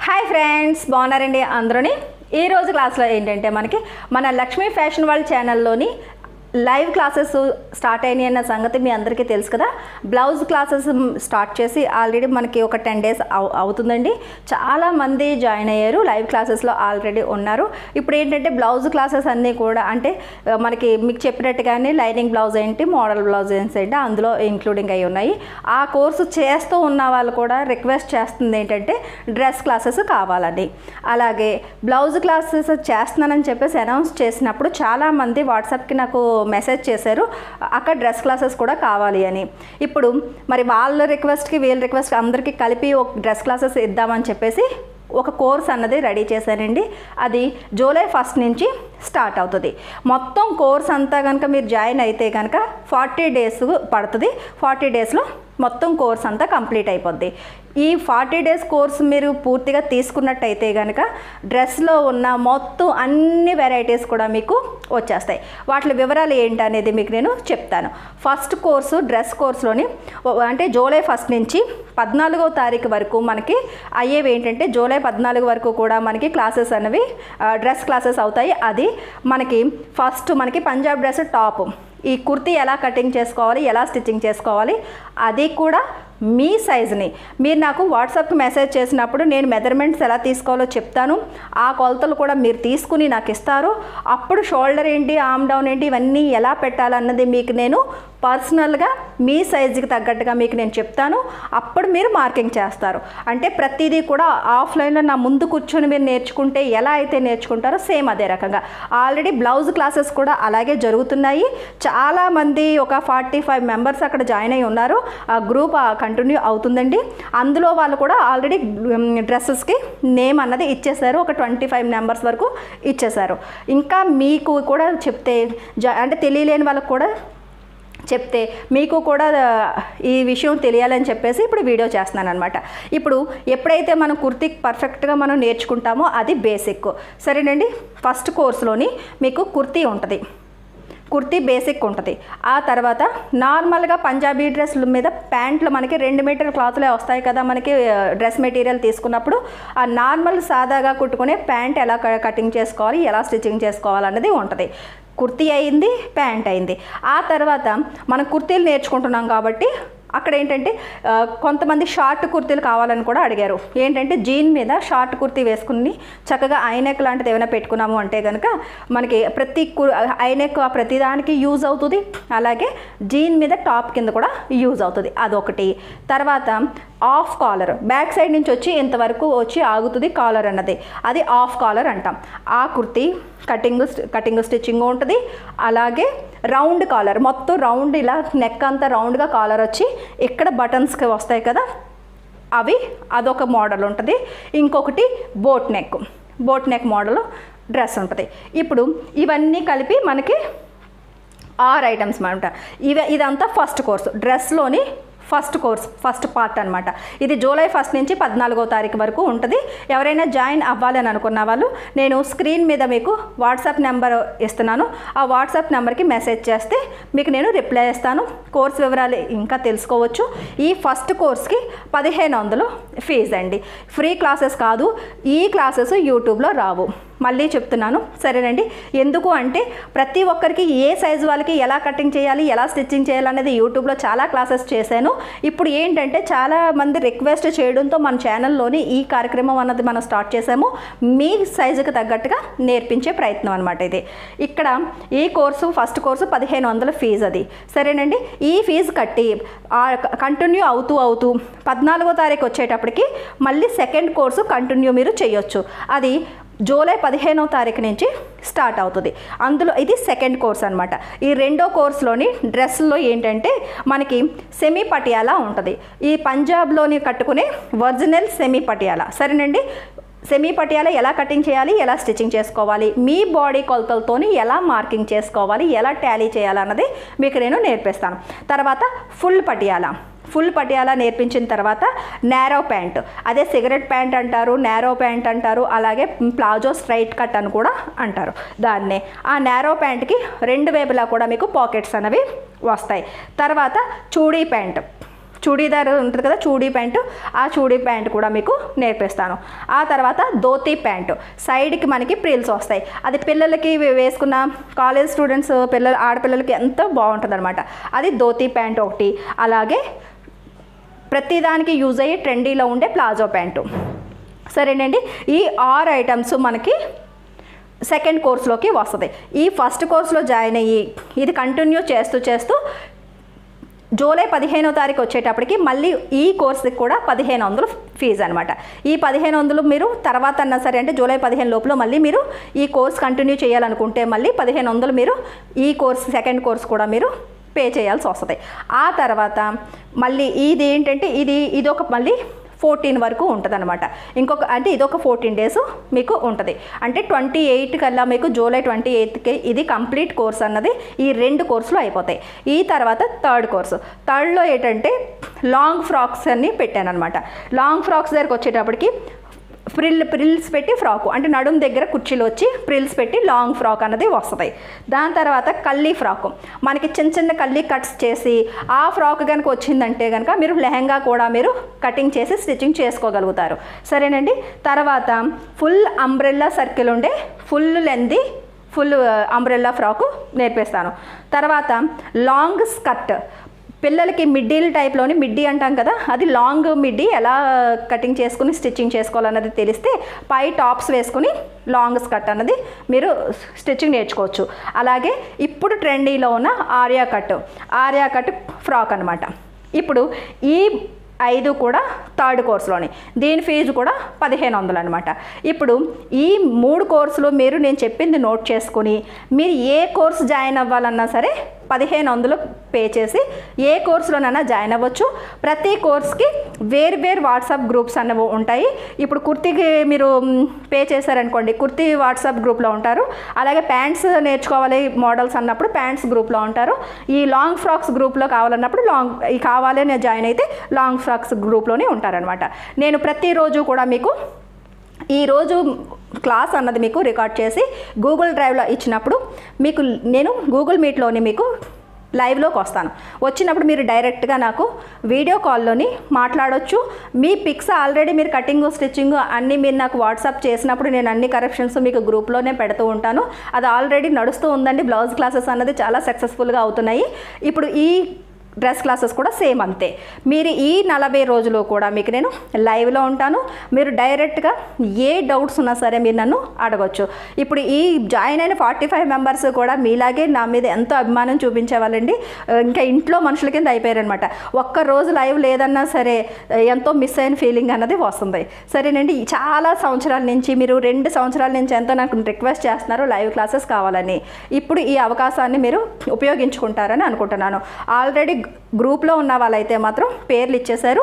Hi friends, బాగున్నారండి అందరూని. ఈ రోజు క్లాస్లో ఏంటంటే మనకి మన లక్ష్మీ ఫ్యాషన్ వరల్డ్ ఛానల్లోని లైవ్ క్లాసెస్ స్టార్ట్ అయినాయి అన్న సంగతి మీ అందరికీ తెలుసు కదా. బ్లౌజ్ క్లాసెస్ స్టార్ట్ చేసి ఆల్రెడీ మనకి ఒక 10 days అవుతుందండి. చాలామంది జాయిన్ అయ్యారు, లైవ్ క్లాసెస్లో ఆల్రెడీ ఉన్నారు. ఇప్పుడు ఏంటంటే బ్లౌజ్ క్లాసెస్ అన్నీ కూడా అంటే మనకి మీకు చెప్పినట్టుగానే లైనింగ్ బ్లౌజ్ ఏంటి, మోడల్ బ్లౌజ్ ఏంటి అందులో ఇంక్లూడింగ్ అయి ఉన్నాయి. ఆ కోర్సు చేస్తూ ఉన్న వాళ్ళు కూడా రిక్వెస్ట్ చేస్తుంది ఏంటంటే డ్రెస్ క్లాసెస్ కావాలని. అలాగే బ్లౌజ్ క్లాసెస్ చేస్తున్నానని చెప్పేసి అనౌన్స్ చేసినప్పుడు చాలామంది వాట్సాప్కి నాకు మెసేజ్ చేశారు, అక్కడ డ్రెస్ క్లాసెస్ కూడా కావాలి అని. ఇప్పుడు మరి వాళ్ళ రిక్వెస్ట్కి వీళ్ళ రిక్వెస్ట్ అందరికీ కలిపి ఒక డ్రెస్ క్లాసెస్ ఇద్దామని చెప్పేసి ఒక కోర్స్ అన్నది రెడీ చేశానండి. అది జూలై 1 నుంచి స్టార్ట్ అవుతుంది. మొత్తం కోర్స్ అంతా కనుక మీరు జాయిన్ అయితే కనుక 40 days పడుతుంది. 40 daysలో మొత్తం కోర్స్ అంతా కంప్లీట్ అయిపోద్ది. ఈ 40 days కోర్స్ మీరు పూర్తిగా తీసుకున్నట్టయితే కనుక డ్రెస్లో ఉన్న మొత్తం అన్ని వెరైటీస్ కూడా మీకు వచ్చేస్తాయి. వాటి వివరాలు ఏంటి అనేది మీకు నేను చెప్తాను. ఫస్ట్ కోర్సు డ్రెస్ కోర్సులోని అంటే జూలై 1 నుంచి 14వ తారీఖు వరకు మనకి అయ్యేవి ఏంటంటే జూలై 14 వరకు కూడా మనకి క్లాసెస్ అనేవి డ్రెస్ క్లాసెస్ అవుతాయి. అది మనకి ఫస్ట్ మనకి పంజాబ్ డ్రెస్ టాప్, ఈ కుర్తీ ఎలా కటింగ్ చేసుకోవాలి, ఎలా స్టిచ్చింగ్ చేసుకోవాలి, అది కూడా మీ సైజుని మీరు నాకు వాట్సాప్కి మెసేజ్ చేసినప్పుడు నేను మెజర్మెంట్స్ ఎలా తీసుకోవాలో చెప్తాను. ఆ కొలతలు కూడా మీరు తీసుకుని నాకు ఇస్తారు. అప్పుడు షోల్డర్ ఏంటి, ఆర్మ్ డౌన్ ఏంటి, ఇవన్నీ ఎలా పెట్టాలన్నది మీకు నేను పర్సనల్గా మీ సైజుకి తగ్గట్టుగా మీకు నేను చెప్తాను. అప్పుడు మీరు మార్కింగ్ చేస్తారు. అంటే ప్రతిదీ కూడా ఆఫ్లైన్లో నా ముందు కూర్చొని మీరు నేర్చుకుంటే ఎలా అయితే నేర్చుకుంటారో సేమ్ అదే రకంగా. ఆల్రెడీ బ్లౌజ్ క్లాసెస్ కూడా అలాగే జరుగుతున్నాయి. చాలామంది ఒక 45 members అక్కడ జాయిన్ అయి ఉన్నారు. ఆ గ్రూప్ కంటిన్యూ అవుతుందండి. అందులో వాళ్ళు కూడా ఆల్రెడీ డ్రెస్సెస్కి నేమ్ అన్నది ఇచ్చేసారు. ఒక 25 members వరకు ఇచ్చేసారు. ఇంకా మీకు కూడా చెప్తే అంటే తెలియలేని వాళ్ళకు కూడా చెప్తే మీకు కూడా ఈ విషయం తెలియాలని చెప్పేసి ఇప్పుడు వీడియో చేస్తున్నాను అనమాట. ఇప్పుడు ఎప్పుడైతే మనం కుర్తీ పర్ఫెక్ట్గా మనం నేర్చుకుంటామో అది బేసిక్. సరేనండి. ఫస్ట్ కోర్సులోని మీకు కుర్తీ ఉంటుంది, కుర్తీ బేసిక్ ఉంటుంది. ఆ తర్వాత నార్మల్గా పంజాబీ డ్రెస్ల మీద ప్యాంట్లు మనకి 2 మీటర్ క్లాత్లే వస్తాయి కదా మనకి డ్రెస్ మెటీరియల్ తీసుకున్నప్పుడు. ఆ నార్మల్ సాదాగా కుట్టుకునే ప్యాంట్ ఎలా కటింగ్ చేసుకోవాలి, ఎలా స్టిచ్చింగ్ చేసుకోవాలి అన్నది ఉంటుంది. కుర్తీ అయింది, ప్యాంట్ అయింది. ఆ తర్వాత మనం కుర్తీలు నేర్చుకుంటున్నాం కాబట్టి అక్కడ ఏంటంటే కొంతమంది షార్ట్ కుర్తీలు కావాలని కూడా అడిగారు. ఏంటంటే జీన్ మీద షార్ట్ కుర్తీ వేసుకుని చక్కగా ఐనెక్ లాంటిది ఏమైనా పెట్టుకున్నాము అంటే కనుక మనకి ప్రతి ఐనెక్ ప్రతిదానికి యూజ్ అవుతుంది. అలాగే జీన్ మీద టాప్ కింద కూడా యూజ్ అవుతుంది. అదొకటి. తర్వాత ఆఫ్ కాలర్, బ్యాక్ సైడ్ నుంచి వచ్చి ఇంతవరకు వచ్చి ఆగుతుంది కాలర్ అన్నది, అది ఆఫ్ కాలర్ అంటాం. ఆ కుర్తీ కటింగ్ స్టిచ్చింగ్ ఉంటుంది. అలాగే రౌండ్ కాలర్, మొత్తం రౌండ్ ఇలా నెక్ అంతా రౌండ్గా కాలర్ వచ్చి ఇక్కడ బటన్స్కి వస్తాయి కదా అవి, అదొక మోడల్ ఉంటుంది. ఇంకొకటి బోట్ నెక్ మోడల్ డ్రెస్ ఉంటుంది. ఇప్పుడు ఇవన్నీ కలిపి మనకి 6 items అనమాట. ఇదంతా ఫస్ట్ కోర్సు, డ్రెస్లోని ఫస్ట్ కోర్స్, ఫస్ట్ పార్ట్ అనమాట. ఇది జూలై 1 నుంచి 14వ తారీఖు వరకు ఉంటుంది. ఎవరైనా జాయిన్ అవ్వాలని అనుకున్న వాళ్ళు నేను స్క్రీన్ మీద మీకు వాట్సాప్ నెంబర్ ఇస్తున్నాను. ఆ వాట్సాప్ నెంబర్కి మెసేజ్ చేస్తే మీకు నేను రిప్లై ఇస్తాను. కోర్స్ వివరాలు ఇంకా తెలుసుకోవచ్చు. ఈ ఫస్ట్ కోర్స్కి 1500 ఫీజు అండి. ఫ్రీ క్లాసెస్ కాదు. ఈ క్లాసెస్ యూట్యూబ్లో రావు. మళ్ళీ చెప్తున్నాను, సరేనండి. ఎందుకు అంటే ప్రతి ఒక్కరికి ఏ సైజు వాళ్ళకి ఎలా కటింగ్ చేయాలి, ఎలా స్టిచ్చింగ్ చేయాలి అనేది యూట్యూబ్లో చాలా క్లాసెస్ చేశాను. ఇప్పుడు ఏంటంటే చాలామంది రిక్వెస్ట్ చేయడంతో మన ఛానల్లోని ఈ కార్యక్రమం అన్నది మనం స్టార్ట్ చేసాము. మీ సైజుకి తగ్గట్టుగా నేర్పించే ప్రయత్నం అనమాట ఇది. ఇక్కడ ఈ కోర్సు ఫస్ట్ కోర్సు 1500 ఫీజు అది. సరేనండి. ఈ ఫీజు కట్టి కంటిన్యూ అవుతూ 14వ తారీఖు వచ్చేటప్పటికి మళ్ళీ సెకండ్ కోర్సు కంటిన్యూ మీరు చేయొచ్చు. అది జూలై 15వ తారీఖు నుంచి స్టార్ట్ అవుతుంది. అందులో ఇది సెకండ్ కోర్స్ అనమాట. ఈ రెండో కోర్సులోని డ్రెస్లో ఏంటంటే మనకి సెమీ పటియాలా ఉంటుంది. ఈ పంజాబ్లోని కట్టుకునే ఒరిజినల్ సెమీ పటియాలా. సరేనండి. సెమీ పటియాలా ఎలా కటింగ్ చేయాలి, ఎలా స్టిచ్చింగ్ చేసుకోవాలి, మీ బాడీ కొలతలతోని ఎలా మార్కింగ్ చేసుకోవాలి, ఎలా టాలీ చేయాలన్నది మీకు నేను నేర్పిస్తాను. తర్వాత ఫుల్ పటియాలా నేర్పించిన తర్వాత నేరో ప్యాంట్, అదే సిగరెట్ ప్యాంట్ అంటారు, నేరో ప్యాంట్ అంటారు. అలాగే ప్లాజో స్ట్రైట్ కట్ అని కూడా అంటారు దాన్నే. ఆ నేరో ప్యాంట్కి 2 వైపులా కూడా మీకు పాకెట్స్ అనేవి వస్తాయి. తర్వాత చూడీ ప్యాంట్, చూడీదార్ ఉంటుంది కదా, చూడీ ప్యాంటు, ఆ చూడీ ప్యాంట్ కూడా మీకు నేర్పిస్తాను. ఆ తర్వాత ధోతీ ప్యాంటు, సైడ్కి మనకి ప్రిల్స్ వస్తాయి. అది పిల్లలకి వేసుకున్న కాలేజ్ స్టూడెంట్స్ ఆడపిల్లలకి ఎంతో బాగుంటుంది అనమాట. అది ధోతీ ప్యాంట్ ఒకటి. అలాగే ప్రతిదానికి యూజ్ అయ్యే ట్రెండీలో ఉండే ప్లాజో ప్యాంటు. సరేనండి, ఈ 6 ఐటమ్స్ మనకి సెకండ్ కోర్స్లోకి వస్తుంది. ఈ ఫస్ట్ కోర్స్లో జాయిన్ అయ్యి ఇది కంటిన్యూ చేస్తూ జూలై 15వ తారీఖు వచ్చేటప్పటికి మళ్ళీ ఈ కోర్సుకి కూడా 1500 ఫీజు అనమాట. ఈ 1500 మీరు తర్వాత అన్నా సరే, అంటే జూలై 15 లోపల మళ్ళీ మీరు ఈ కోర్స్ కంటిన్యూ చేయాలనుకుంటే మళ్ళీ 1500 మీరు ఈ కోర్స్ సెకండ్ కోర్స్ కూడా మీరు పే చేయాల్సి వస్తుంది. ఆ తర్వాత మళ్ళీ ఇది ఏంటంటే ఇదొక మళ్ళీ 14 వరకు ఉంటుంది అనమాట. ఇంకొక అంటే ఇదొక 14 డేస్ మీకు ఉంటుంది. అంటే 28 కల్లా మీకు జూలై 28కి ఇది కంప్లీట్ కోర్స్ అన్నది ఈ 2 కోర్సులు అయిపోతాయి. ఈ తర్వాత థర్డ్లో ఏంటంటే లాంగ్ ఫ్రాక్స్ అన్ని పెట్టాను అనమాట. లాంగ్ ఫ్రాక్స్ దగ్గరకు వచ్చేటప్పటికి ప్రిల్స్ పెట్టి ఫ్రాకు, అంటే నడుం దగ్గర కుర్చీలు వచ్చి ప్రిల్స్ పెట్టి లాంగ్ ఫ్రాక్ అన్నది వస్తుంది. దాని తర్వాత కల్లీ ఫ్రాకు, మనకి చిన్న కల్లీ కట్స్ చేసి ఆ ఫ్రాక్ కనుక వచ్చిందంటే కనుక మీరు లెహంగా కూడా మీరు కటింగ్ చేసి స్టిచ్చింగ్ చేసుకోగలుగుతారు. సరేనండి. తర్వాత ఫుల్ అంబ్రెల్లా సర్కిల్ ఉండే full lengthy full umbrella frock నేర్పిస్తాను. తర్వాత లాంగ్ స్కర్ట్, పిల్లలకి మిడ్డీల టైప్లోని మిడ్డీ అంటాం కదా, అది లాంగ్ మిడ్డీ ఎలా కటింగ్ చేసుకుని స్టిచ్చింగ్ చేసుకోవాలన్నది తెలిస్తే పై టాప్స్ వేసుకుని లాంగ్ స్కర్ట్ అన్నది మీరు స్టిచ్చింగ్ నేర్చుకోవచ్చు. అలాగే ఇప్పుడు ట్రెండీలో ఉన్న ఆర్యా కట్ ఫ్రాక్ అనమాట. ఇప్పుడు ఈ 5 కూడా థర్డ్ కోర్సులోని, దీని ఫీజు కూడా 1500 అనమాట. ఇప్పుడు ఈ 3 కోర్సులు మీరు నేను చెప్పింది నోట్ చేసుకుని మీరు ఏ కోర్సు జాయిన్ అవ్వాలన్నా సరే 1500 పే చేసి ఏ కోర్సులోనైనా జాయిన్ అవ్వచ్చు. ప్రతి కోర్స్కి వేరు వాట్సాప్ గ్రూప్స్ అన్నవి ఉంటాయి. ఇప్పుడు కుర్తీకి మీరు పే చేశారనుకోండి, కుర్తీ వాట్సాప్ గ్రూప్లో ఉంటారు. అలాగే ప్యాంట్స్ నేర్చుకోవాలి మోడల్స్ అన్నప్పుడు ప్యాంట్స్ గ్రూప్లో ఉంటారు. ఈ లాంగ్ ఫ్రాక్స్ గ్రూప్లో కావాలన్నప్పుడు కావాలి అని జాయిన్ అయితే లాంగ్ ఫ్రాక్స్ గ్రూప్లోనే ఉంటారనమాట. నేను ప్రతిరోజు కూడా మీకు ఈరోజు క్లాస్ అన్నది మీకు రికార్డ్ చేసి గూగుల్ డ్రైవ్లో ఇచ్చినప్పుడు మీకు నేను గూగుల్ మీట్లోని మీకు లైవ్లోకి వస్తాను. వచ్చినప్పుడు మీరు డైరెక్ట్గా నాకు వీడియో కాల్లోని మాట్లాడవచ్చు. మీ పిక్స్ ఆల్రెడీ మీరు కటింగ్ స్టిచ్చింగ్ అన్నీ మీరు నాకు వాట్సాప్ చేసినప్పుడు నేను అన్ని కరెక్షన్స్ మీకు గ్రూప్లోనే పెడుతూ ఉంటాను. అది ఆల్రెడీ నడుస్తూ ఉందండి. బ్లౌజ్ క్లాసెస్ అన్నది చాలా సక్సెస్ఫుల్గా అవుతున్నాయి. ఇప్పుడు ఈ డ్రెస్ క్లాసెస్ కూడా సేమ్ అంతే. మీరు ఈ 40 రోజులు కూడా మీకు నేను లైవ్లో ఉంటాను. మీరు డైరెక్ట్గా ఏ డౌట్స్ ఉన్నా సరే మీరు నన్ను అడగచ్చు. ఇప్పుడు ఈ జాయిన్ అయిన 45 మెంబర్స్ కూడా మీలాగే నా మీద ఎంతో అభిమానం చూపించేవాళ్ళండి. ఇంకా ఇంట్లో మనుషుల కింద అయిపోయారనమాట. ఒక్కరోజు లైవ్ లేదన్నా సరే ఎంతో మిస్ అయిన ఫీలింగ్ అన్నది వస్తుంది. సరేనండి. చాలా సంవత్సరాల నుంచి మీరు 2 సంవత్సరాల నుంచి ఎంతో నాకు రిక్వెస్ట్ చేస్తున్నారు లైవ్ క్లాసెస్ కావాలని. ఇప్పుడు ఈ అవకాశాన్ని మీరు ఉపయోగించుకుంటారని అనుకుంటున్నాను. ఆల్రెడీ గ్రూప్లో ఉన్న వాళ్ళైతే మాత్రం పేర్లు ఇచ్చేశారు.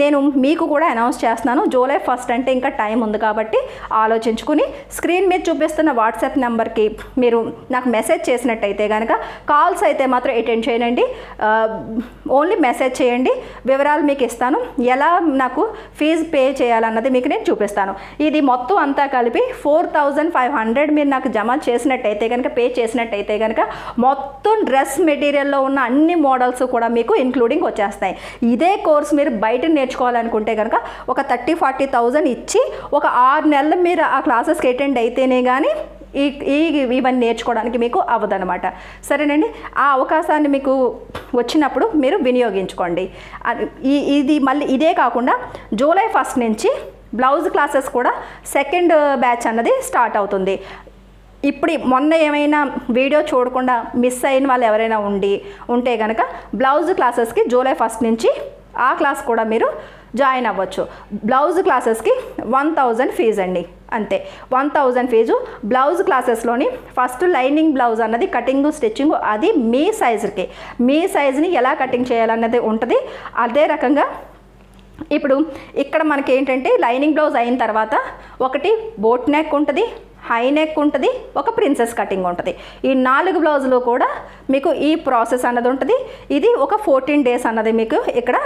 నేను మీకు కూడా అనౌన్స్ చేస్తున్నాను. జూలై 1 అంటే ఇంకా టైం ఉంది కాబట్టి ఆలోచించుకుని స్క్రీన్ మీద చూపిస్తున్న వాట్సాప్ నెంబర్కి మీరు నాకు మెసేజ్ చేసినట్టయితే కనుక, కాల్స్ అయితే మాత్రం అటెండ్ చేయండి. ఓన్లీ మెసేజ్ చేయండి. వివరాలు మీకు ఇస్తాను. ఎలా నాకు ఫీజు పే చేయాలన్నది మీకు నేను చూపిస్తాను. ఇది మొత్తం అంతా కలిపి 4500 మీరు నాకు జమ చేసినట్టయితే కనుక, పే చేసినట్టయితే కనుక మొత్తం డ్రెస్ మెటీరియల్లో ఉన్న అన్ని మోడల్స్ కూడా మీకు ఇంక్లూడింగ్ వచ్చేస్తాయి. ఇదే కోర్స్ మీరు బయట నేర్చుకోవాలనుకుంటే కనుక ఒక 30-40,000 ఇచ్చి ఒక 6 నెలలు మీరు ఆ క్లాసెస్కి అటెండ్ అయితేనే కానీ ఇవన్నీ నేర్చుకోవడానికి మీకు అవ్వదనమాట. సరేనండి. ఆ అవకాశాన్ని మీకు వచ్చినప్పుడు మీరు వినియోగించుకోండి. ఇది మళ్ళీ ఇదే కాకుండా జూలై 1 నుంచి బ్లౌజ్ క్లాసెస్ కూడా సెకండ్ బ్యాచ్ అన్నది స్టార్ట్ అవుతుంది. ఇప్పుడు మొన్న ఏమైనా వీడియో చూడకుండా మిస్ అయిన వాళ్ళు ఎవరైనా ఉంటే కనుక బ్లౌజ్ క్లాసెస్కి జూలై 1 నుంచి ఆ క్లాస్ కూడా మీరు జాయిన్ అవ్వచ్చు. బ్లౌజ్ క్లాసెస్కి 1000 ఫీజు అండి, అంతే. 1000 ఫీజు. బ్లౌజ్ క్లాసెస్లోని ఫస్ట్ లైనింగ్ బ్లౌజ్ అన్నది కటింగ్ స్టిచ్చింగ్ అది మీ సైజుని ఎలా కటింగ్ చేయాలన్నది ఉంటుంది. అదే రకంగా ఇప్పుడు ఇక్కడ మనకి ఏంటంటే లైనింగ్ బ్లౌజ్ అయిన తర్వాత ఒకటి బోట్ నెక్ ఉంటుంది, హై నెక్ ఉంటుంది, ఒక ప్రిన్సెస్ కటింగ్ ఉంటుంది. ఈ 4 బ్లౌజులు కూడా మీకు ఈ ప్రాసెస్ అన్నది ఉంటుంది. ఇది ఒక 14 డేస్ అన్నది మీకు ఇక్కడ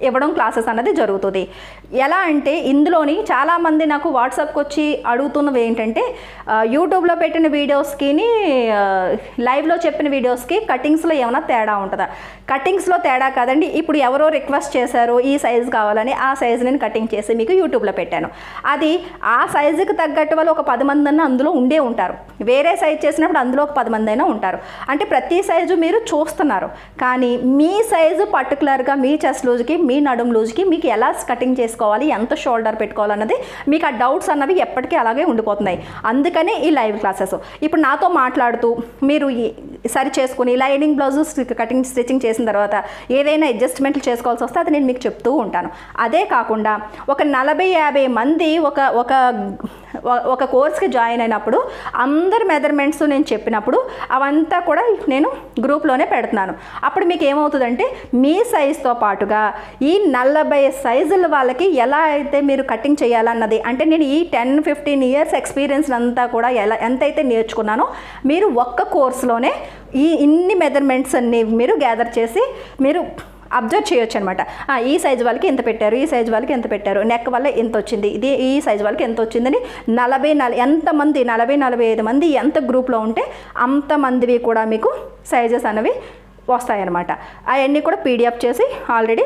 ఇవ్వడం క్లాసెస్ అన్నది జరుగుతుంది. ఎలా అంటే ఇందులోని చాలామంది నాకు వాట్సాప్కి వచ్చి అడుగుతున్నవి ఏంటంటే యూట్యూబ్లో పెట్టిన వీడియోస్కి లైవ్లో చెప్పిన వీడియోస్కి కటింగ్స్లో ఏమైనా తేడా ఉంటుందా? కటింగ్స్లో తేడా కాదండి. ఇప్పుడు ఎవరో రిక్వెస్ట్ చేశారు ఈ సైజు కావాలని, ఆ సైజు నేను కటింగ్ చేసి మీకు యూట్యూబ్లో పెట్టాను. అది ఆ సైజుకి తగ్గట్టు వాళ్ళు ఒక 10 మంది అన్న అందులో ఉండే ఉంటారు. వేరే సైజు చేసినప్పుడు అందులో ఒక 10 మంది అయినా ఉంటారు. అంటే ప్రతి సైజు మీరు చూస్తున్నారు, కానీ మీ సైజు పర్టికులర్గా మీ చెస్ట్ లూజ్కి, మీ నడుము లూజ్కి మీకు ఎలా కటింగ్ చేసుకోవాలి, ఎంత షోల్డర్ పెట్టుకోవాలన్నది మీకు ఆ డౌట్స్ అన్నవి ఎప్పటికీ అలాగే ఉండిపోతున్నాయి. అందుకనే ఈ లైవ్ క్లాసెస్. ఇప్పుడు నాతో మాట్లాడుతూ మీరు సరి చేసుకుని లైనింగ్ బ్లౌజ్ కటింగ్ స్టిచ్చింగ్ చేసిన తర్వాత ఏదైనా అడ్జస్ట్మెంట్లు చేసుకోవాల్సి వస్తే అది నేను మీకు చెప్తూ ఉంటాను. అదే కాకుండా ఒక 40-50 మంది ఒక కోర్స్కి జాయిన్ అయినప్పుడు అందరి మెజర్మెంట్స్ నేను చెప్పినప్పుడు అవంతా కూడా నేను గ్రూప్లోనే పెడుతున్నాను. అప్పుడు మీకు ఏమవుతుందంటే మీ సైజుతో పాటుగా ఈ 40 సైజుల వాళ్ళకి ఎలా అయితే మీరు కటింగ్ చేయాలన్నది, అంటే నేను ఈ 10-15 ఇయర్స్ ఎక్స్పీరియన్స్ అంతా కూడా ఎంతైతే నేర్చుకున్నానో మీరు ఒక్క కోర్సులోనే ఇన్ని మెజర్మెంట్స్ అన్ని మీరు గ్యాదర్ చేసి మీరు అబ్జర్వ్ చేయొచ్చు అనమాట. ఈ సైజు వాళ్ళకి ఎంత పెట్టారు, ఈ సైజు వాళ్ళకి ఎంత పెట్టారు, నెక్ వల్ల ఎంత వచ్చింది, ఇది ఈ సైజు వాళ్ళకి ఎంత వచ్చిందని 40-45 మంది ఎంత గ్రూప్లో ఉంటే అంతమందివి కూడా మీకు సైజెస్ అనేవి వస్తాయన్నమాట. అవన్నీ కూడా పీడిఎఫ్ చేసి ఆల్రెడీ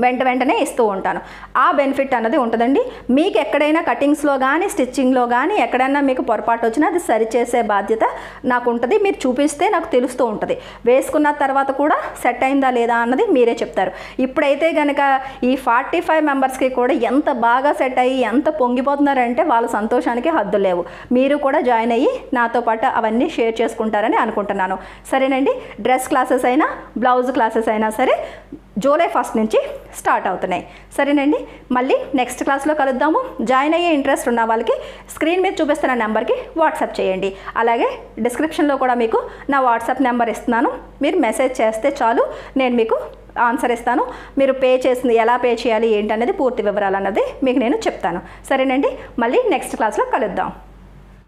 వెంటనే ఇస్తూ ఉంటాను. ఆ బెనిఫిట్ అన్నది ఉంటుందండి. మీకు ఎక్కడైనా కటింగ్స్లో కానీ స్టిచ్చింగ్లో కానీ ఎక్కడైనా మీకు పొరపాటు వచ్చినా అది సరిచేసే బాధ్యత నాకు ఉంటుంది. మీరు చూపిస్తే నాకు తెలుస్తూ ఉంటుంది. వేసుకున్న తర్వాత కూడా సెట్ అయిందా లేదా అన్నది మీరే చెప్తారు. ఇప్పుడైతే కనుక ఈ 45 మెంబర్స్కి కూడా ఎంత బాగా సెట్ అయ్యి ఎంత పొంగిపోతున్నారంటే వాళ్ళ సంతోషానికి హద్దు లేవు. మీరు కూడా జాయిన్ అయ్యి నాతో పాటు అవన్నీ షేర్ చేసుకుంటారని అనుకుంటున్నాను. సరేనండి. డ్రెస్ క్లాసెస్ అయినా బ్లౌజ్ క్లాసెస్ అయినా సరే జూలై 1 నుంచి స్టార్ట్ అవుతున్నాయి. సరేనండి. మళ్ళీ నెక్స్ట్ క్లాస్లో కలుద్దాము. జాయిన్ అయ్యే ఇంట్రెస్ట్ ఉన్న వాళ్ళకి స్క్రీన్ మీద చూపిస్తున్న నెంబర్కి వాట్సాప్ చేయండి. అలాగే డిస్క్రిప్షన్లో కూడా మీకు నా వాట్సాప్ నెంబర్ ఇస్తున్నాను. మీరు మెసేజ్ చేస్తే చాలు, నేను మీకు ఆన్సర్ ఇస్తాను. మీరు పే చేసింది ఎలా పే చేయాలి ఏంటనేది పూర్తి వివరాలు అన్నది మీకు నేను చెప్తాను. సరేనండి. మళ్ళీ నెక్స్ట్ క్లాస్లో కలుద్దాం.